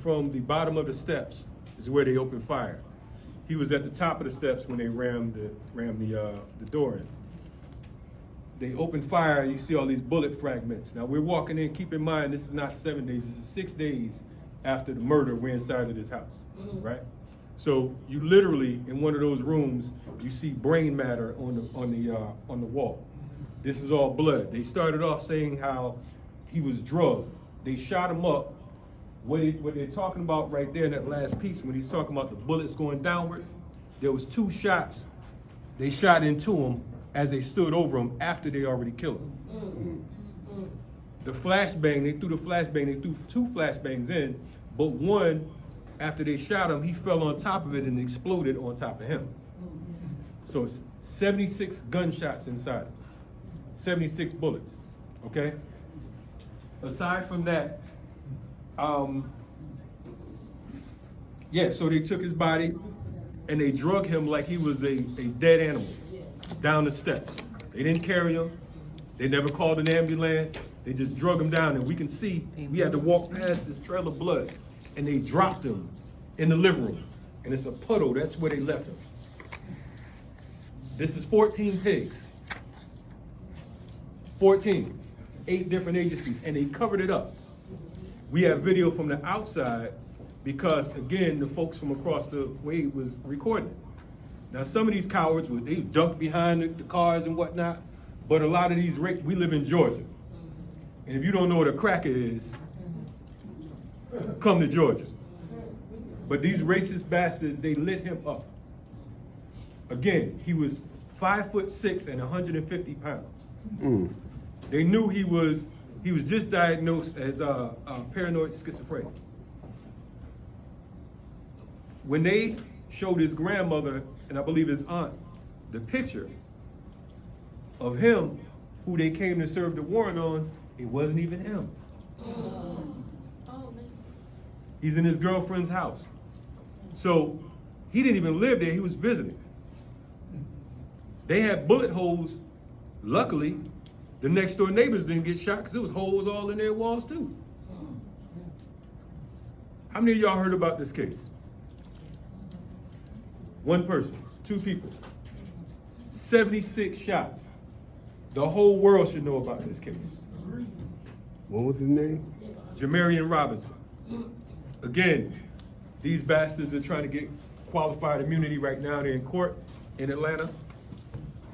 from the bottom of the steps is where they opened fire. He was at the top of the steps when they rammed the door in. They opened fire, and you see all these bullet fragments. Now we're walking in, keep in mind, this is not 7 days, this is 6 days after the murder we're inside of this house, right? So you literally, in one of those rooms, you see brain matter on the wall. This is all blood. They started off saying how he was drugged. They shot him up. What they're talking about right there in that last piece, when he's talking about the bullets going downward, there was 2 shots they shot into him as they stood over him after they already killed him. The flashbang, they threw 2 flashbangs in, but one, after they shot him, he fell on top of it and exploded on top of him. So it's 76 gunshots inside him, 76 bullets, okay? Aside from that, so they took his body and they drug him like he was a dead animal down the steps. They didn't carry him. They never called an ambulance. They just drug him down, and we can see we had to walk past this trail of blood, and they dropped him in the living room, and it's a puddle. That's where they left him. This is 14 pigs. 14, 8 different agencies, and they covered it up. We have video from the outside because, again, the folks from across the way was recording. Now, some of these cowards, they ducked behind the cars and whatnot, but a lot of these, we live in Georgia. And if you don't know what a cracker is, come to Georgia. But these racist bastards, they lit him up. Again, he was 5'6" and 150 pounds. They knew he was just diagnosed as paranoid schizophrenia. When they showed his grandmother, and I believe his aunt, the picture of him, who they came to serve the warrant on, it wasn't even him. He's in his girlfriend's house. So he didn't even live there, he was visiting. They had bullet holes. Luckily, the next door neighbors didn't get shot because there was holes all in their walls too. How many of y'all heard about this case? 1 person, 2 people, 76 shots. The whole world should know about this case. What was his name? Jamarion Robinson. Again, these bastards are trying to get qualified immunity right now. They're in court in Atlanta,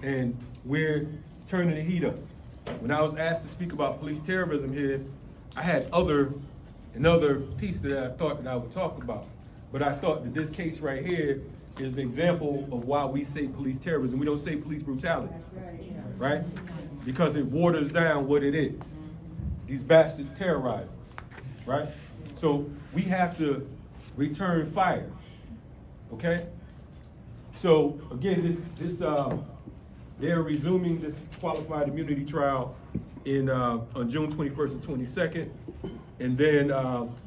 and we're turning the heat up. When I was asked to speak about police terrorism here, I had another piece that I thought that I would talk about. But I thought that this case right here is an example of why we say police terrorism. We don't say police brutality, right? Because it waters down what it is. These bastards terrorize us, right? So we have to return fire, okay? So again, they're resuming this qualified immunity trial on June 21st and 22nd. And then,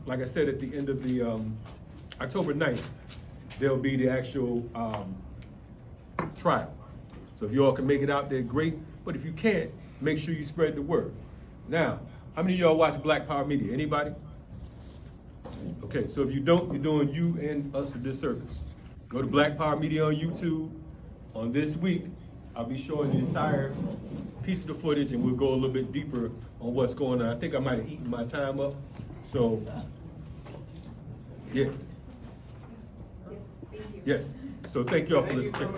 like I said, at the end of the October 9th, there'll be the actual trial. So if you all can make it out there, great. But if you can't, make sure you spread the word. Now, how many of y'all watch Black Power Media? Anybody? Okay, so if you don't, you're doing you and us a disservice. Go to Black Power Media on YouTube. On this week, I'll be showing the entire piece of the footage, and we'll go a little bit deeper on what's going on. I think I might have eaten my time up. So, yeah. Yes. So thank y'all for listening.